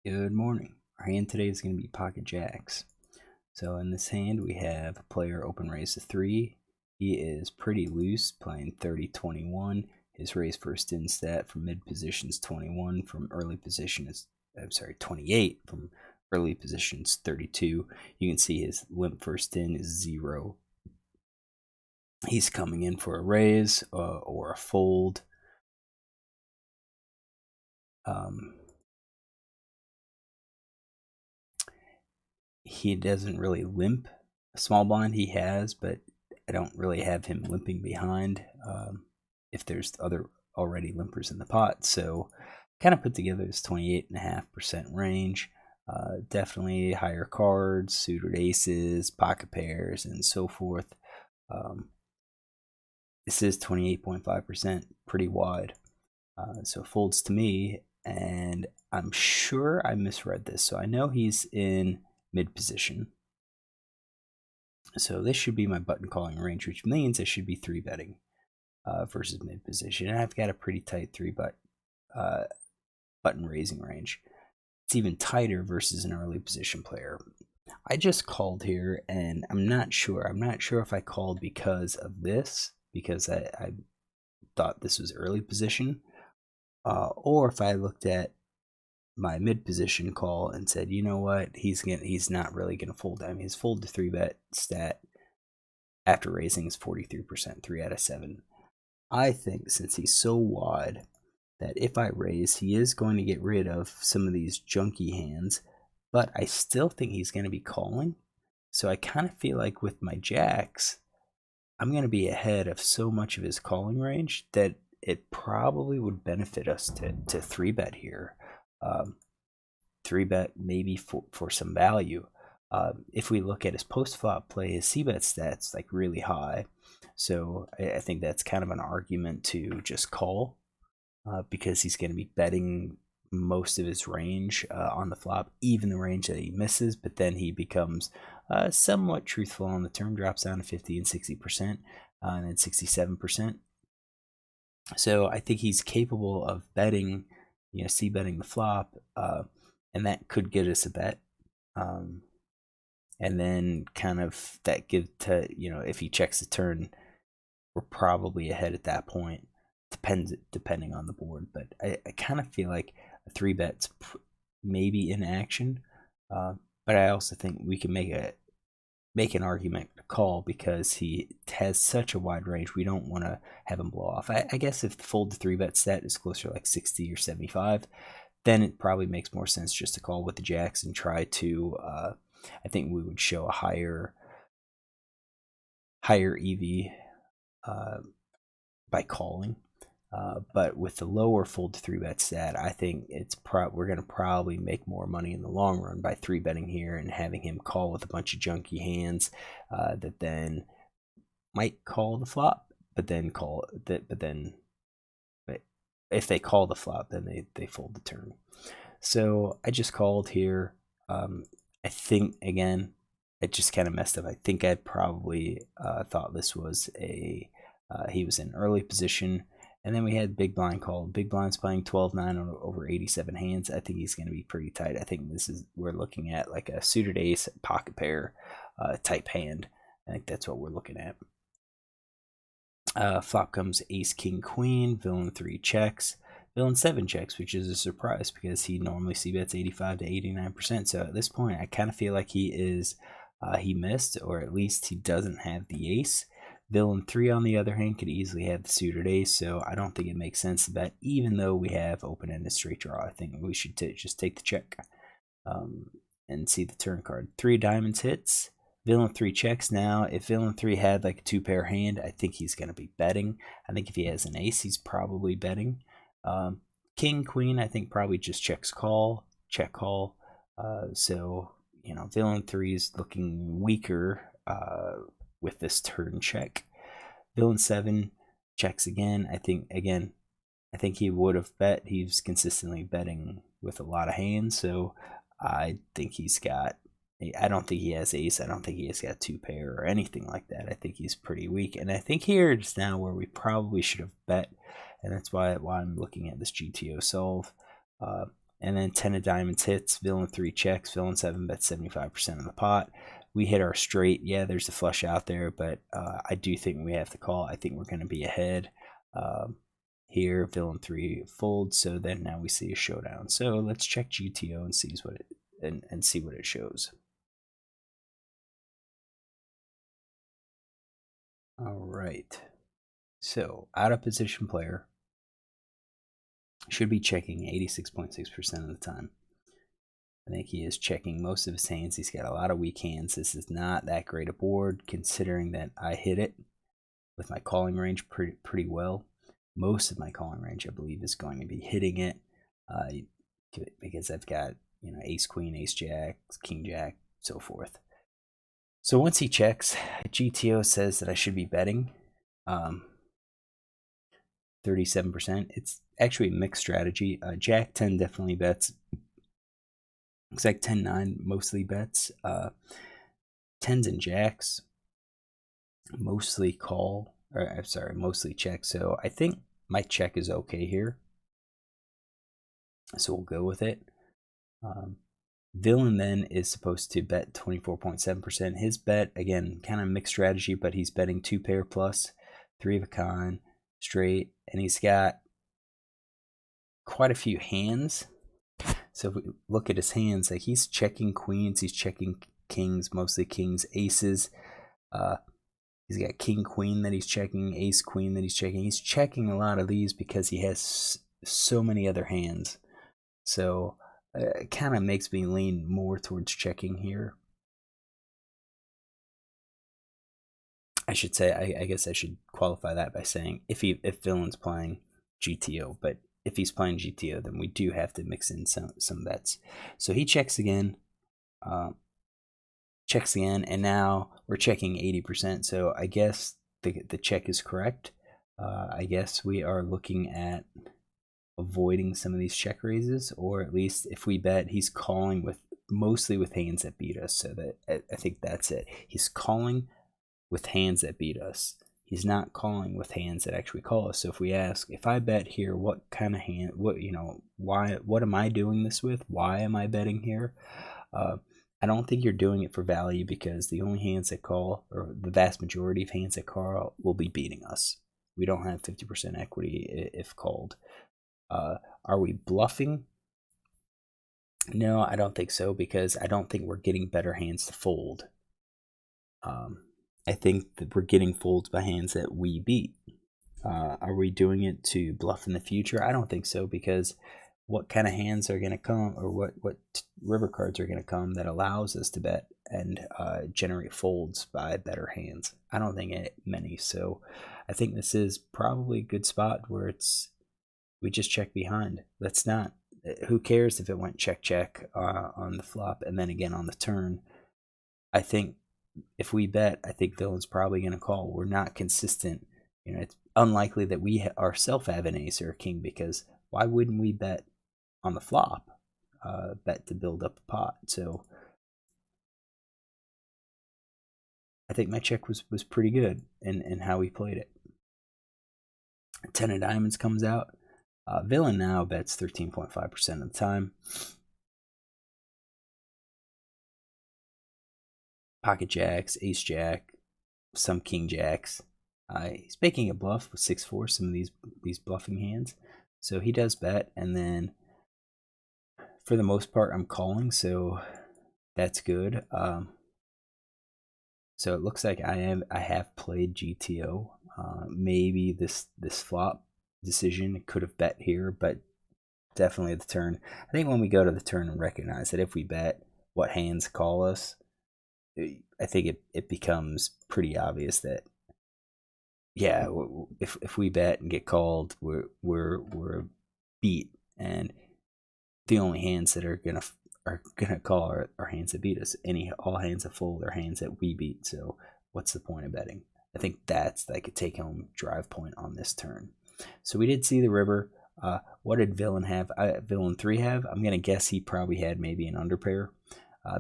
Good morning. Our hand today is going to be pocket jacks. So in this hand we have a player open raise to 3. He is pretty loose, playing 30-21. His raise first in stat from mid position is 21, from early position is 28, from early positions 32. You can see his limp first in is 0. He's coming in for a raise or a fold. He doesn't really limp. A small blind he has, but I don't really have him limping behind if there's other already limpers in the pot. So kind of put together this 28.5% range. Definitely higher cards, suited aces, pocket pairs, and so forth. This is 28.5%, pretty wide. So folds to me, and I'm sure I misread this. So I know he's in mid position. So this should be my button calling range, which means I should be 3-betting versus mid position. And I've got a pretty tight 3-bet button raising range. It's even tighter versus an early position player. I just called here, and I'm not sure. I'm not sure if I called because of this, because I thought this was early position, or if I looked at my mid position call and said, you know what, he's not really gonna fold. I mean, his fold to 3-bet stat after raising is 43%, 3 out of 7. I think since he's so wide that if I raise, he is going to get rid of some of these junky hands, but I still think he's going to be calling. So I kind of feel like with my jacks, I'm going to be ahead of so much of his calling range that it probably would benefit us to 3-bet here. 3-bet maybe for some value. If we look at his post-flop play, his c-bet stats like really high. So I think that's kind of an argument to just call because he's going to be betting most of his range on the flop, even the range that he misses, but then he becomes somewhat truthful on the turn, drops down to 50 and 60%, and then 67%. So I think he's capable of betting, c-betting the flop, and that could get us a bet. And then kind of that give to, if he checks the turn, we're probably ahead at that point. Depending on the board, but I kind of feel like a 3-bet's maybe in action, but I also think we can make an argument to call because he has such a wide range. We don't want to have him blow off. I guess if the fold to 3-bet set is closer to like 60 or 75, then it probably makes more sense just to call with the jacks and try to. I think we would show a higher EV by calling. But with the lower fold to 3-bet stat, I think we're going to probably make more money in the long run by 3-betting here and having him call with a bunch of junky hands that then might call the flop, but if they call the flop, then they fold the turn. So I just called here. I think again, it just kind of messed up. I think I probably thought this was he was in early position. And then we had big blind call. Big blind's playing 12-9 over 87 hands. I think he's going to be pretty tight. I think we're looking at like a suited ace, pocket pair type hand. I think that's what we're looking at. Flop comes ace, king, queen. Villain 3 checks. Villain 7 checks, which is a surprise because he normally c-bets 85 to 89%. So at this point, I kind of feel like he missed, or at least he doesn't have the ace. Villain 3, on the other hand, could easily have the suited ace, so I don't think it makes sense to bet, even though we have open-ended straight draw. I think we should just take the check and see the turn card. 3 diamonds hits. Villain 3 checks. Now, if Villain 3 had like a 2-pair hand, I think he's going to be betting. I think if he has an ace, he's probably betting. King, queen, I think probably just checks call, check call. So, Villain 3 is looking weaker with this turn check. Villain 7 checks again. I think he would have bet. He's consistently betting with a lot of hands, so I think I don't think he has ace. I don't think he has got 2-pair or anything like that. I think he's pretty weak, and I think here is now where we probably should have bet, and that's why I'm looking at this GTO solve. and then 10 of diamonds hits, villain 3 checks, villain 7 bets 75% of the pot. We hit our straight. Yeah, there's a flush out there, but I do think we have to call. I think we're going to be ahead. Here, villain 3 folds, so then now we see a showdown. So let's check GTO and see what it and see what it shows. All right. So out of position player should be checking 86.6% of the time. I think he is checking most of his hands. He's got a lot of weak hands. This is not that great a board, considering that I hit it with my calling range pretty well. Most of my calling range, I believe, is going to be hitting it because I've got, you know, ace queen, ace jack, king jack, so forth. So once he checks, GTO says that I should be betting 37%. It's actually a mixed strategy. Jack 10 definitely bets. Looks like 10-9 mostly bets. 10s and jacks mostly call, or I'm sorry, mostly check. So I think my check is okay here. So we'll go with it. Villain then is supposed to bet 24.7%. His bet, again, kind of mixed strategy, but he's betting 2 pair plus, 3 of a kind, straight, and he's got quite a few hands. So if we look at his hands, like he's checking queens, he's checking kings, mostly kings, aces. He's got king queen that he's checking, ace queen that he's checking. He's checking a lot of these because he has so many other hands. So it kind of makes me lean more towards checking here. I should say, I guess I should qualify that by saying if villain's playing GTO, but if he's playing GTO, then we do have to mix in some bets. So he checks again, and now we're checking 80%. So I guess the check is correct. I guess we are looking at avoiding some of these check raises, or at least if we bet, he's calling with mostly with hands that beat us. So that I think that's it. He's calling with hands that beat us. He's not calling with hands that actually call us. So if we ask, if I bet here, what kind of hand, what am I doing this with? Why am I betting here? I don't think you're doing it for value, because the only hands that call, or the vast majority of hands that call, will be beating us. We don't have 50% equity if called. Are we bluffing? No, I don't think so, because I don't think we're getting better hands to fold. I think that we're getting folds by hands that we beat. Are we doing it to bluff in the future? I don't think so, because what kind of hands are going to come, or what river cards are going to come that allows us to bet and generate folds by better hands? I don't think many. So I think this is probably a good spot where we just check behind. Let's not. Who cares if it went check on the flop and then again on the turn? I think if we bet, I think villain's probably going to call. We're not consistent. You know, it's unlikely that we ourselves have an ace or a king, because why wouldn't we bet on the flop? Bet to build up a pot. So I think my check was pretty good in how we played it. 10 of diamonds comes out. Villain now bets 13.5% of the time. Pocket jacks, ace jack, some king jacks. He's making a bluff with 6-4, some of these bluffing hands. So he does bet, and then for the most part I'm calling, so that's good. So it looks like I have played GTO. Maybe this flop decision could have bet here, but definitely the turn. I think when we go to the turn and recognize that if we bet, what hands call us, I think it becomes pretty obvious that, yeah, if we bet and get called, we're beat, and the only hands that are gonna call are hands that beat us. All hands that fold are hands that we beat. So what's the point of betting? I think that's like a take-home drive point on this turn. So we did see the river. What did villain have? Villain 3 have? I'm gonna guess he probably had maybe an underpair,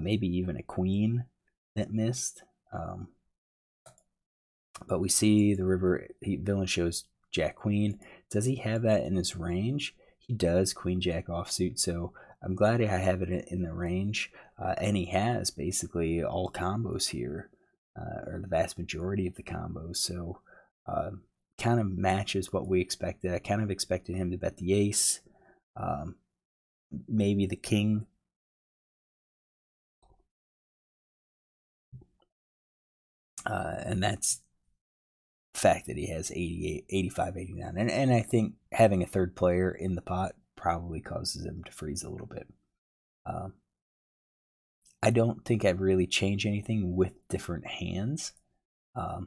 maybe even a queen that missed. But we see the river. Villain shows jack queen. Does he have that in his range? He does. Queen jack offsuit. So I'm glad I have it in the range, and he has basically all combos here, or the vast majority of the combos. So kind of matches what we expected. I kind of expected him to bet the ace, maybe the king. And that's the fact that he has 88, 85, 89. And I think having a third player in the pot probably causes him to freeze a little bit. I don't think I've really changed anything with different hands. I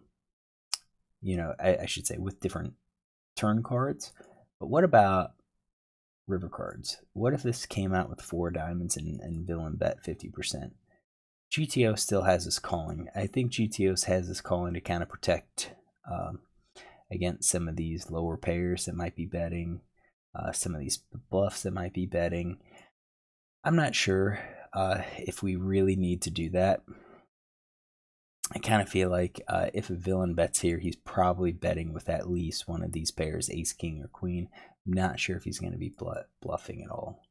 should say with different turn cards. But what about river cards? What if this came out with 4 diamonds and villain bet 50%? GTO still has us calling. I think GTO has us calling to kind of protect against some of these lower pairs that might be betting, some of these bluffs that might be betting. I'm not sure if we really need to do that. I kind of feel like if a villain bets here, he's probably betting with at least one of these pairs, ace, king, or queen. I'm not sure if he's going to be bluffing at all.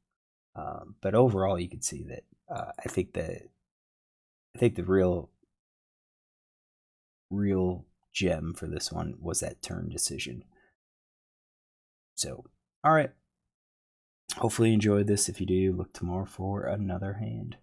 But overall, you can see that I think the real gem for this one was that turn decision. So, all right. Hopefully you enjoyed this. If you do, look tomorrow for another hand.